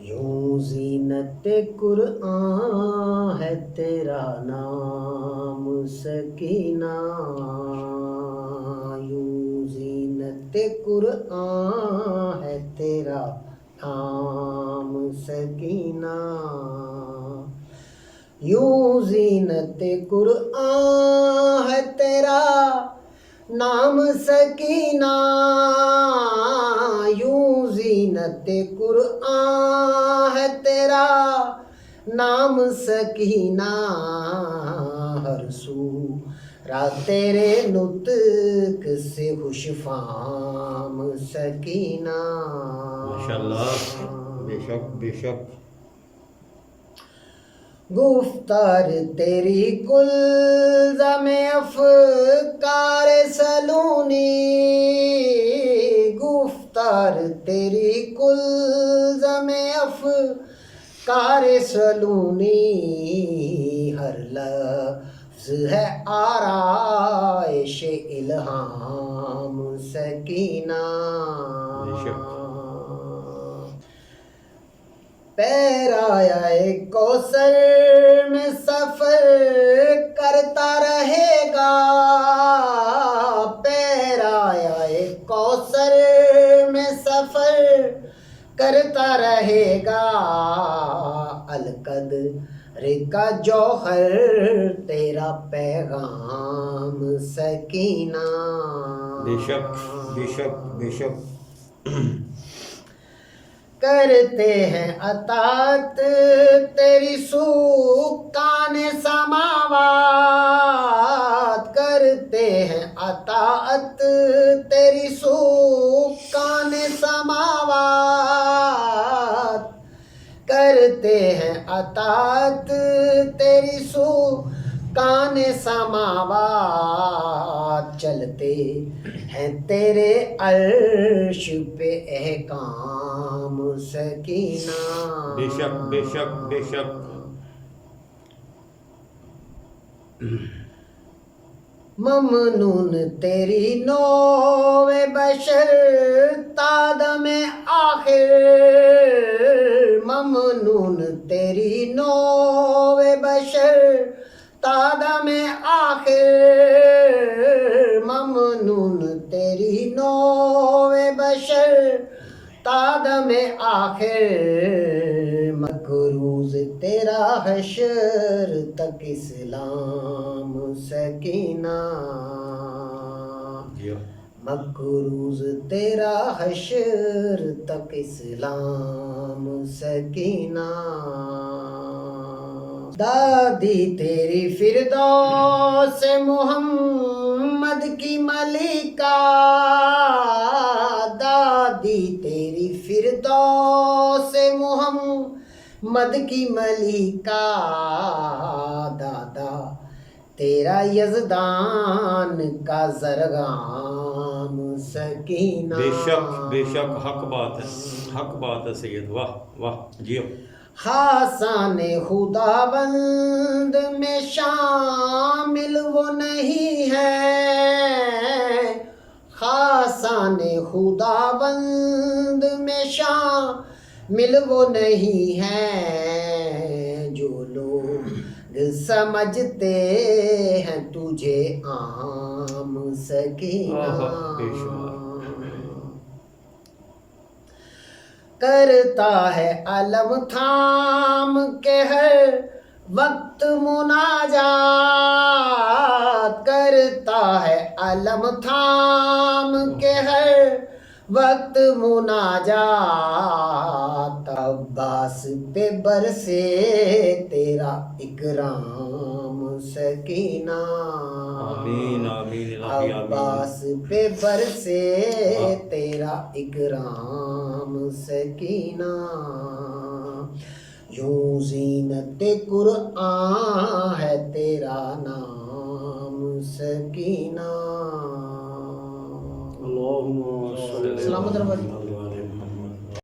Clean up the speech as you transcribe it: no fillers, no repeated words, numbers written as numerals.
یوں زینت قرآن ہے تیرا نام سکینہ، یوں زینت قرآن ہے تیرا نام سکینہ، یوں زینت قرآن ہے تیرا نام سکینہ، یوں زینت قرآن ہے تیرا نام سکینہ، ہر سو رات تیرے نطق سے خوش فام سکینہ۔ ماشاءاللہ، بے شک بے شک۔ گفتار تیری کلزم افکار سلونی، گفتار تیری کلزم افکار سلونی، ہر لفظ ہے آرائش الہام سکینہ۔ پیرایہ کوثر میں سفر کرتا رہے گا، پیرایہ کوثر میں سفر کرتا رہے گا، القدر کا جوہر تیرا پیغام سکینہ۔ بے شک بے شک بے شک۔ کرتے ہیں اطاعت تیری سکان سماوات، کرتے ہیں اطاعت تیری سکان سماوات، کرتے ہیں اطاعت تیری سکان سماوات، چلتے ہیں تیرے عرش پہ احکام سکینہ۔ بے شک بے شک بے شک۔ ممنون تیری نوع بشر تادم آخر، ممنون تیری نوع بشر تادم آخر، ممنون تیری نوع بشر تادم آخر، مقروض تیرا حشر تک اسلام سکینہ، مقروض تیرا حشر تک اسلام سکینہ، دادی تیری فردوس محمد کی ملکہ، دادی تیری فردوس محمد کی ملکہ، دادا تیرا یزدان کا زرگام سکینہ۔ بے شک بے شک، حق بات ہے، حق بات ہے سید، واہ واہ جیو۔ خاصان خداوند میں شامل وہ نہیں ہے، خاصان خداوند میں شامل وہ نہیں ہے، جو لوگ سمجھتے ہیں تجھے عام سکینہ، کرتا ہے علم تھام کے ہر وقت مناجات، کرتا ہے علم تھام کے ہر وقت مناجات، عباس پہ برسے تیرا اکرام سکینہ، آمین آمین عباس پہ برسے تیرا اکرام سکینہ، یوں زینت قرآن ہے تیرا نام سکینہ۔ اللہم سلامت رہو۔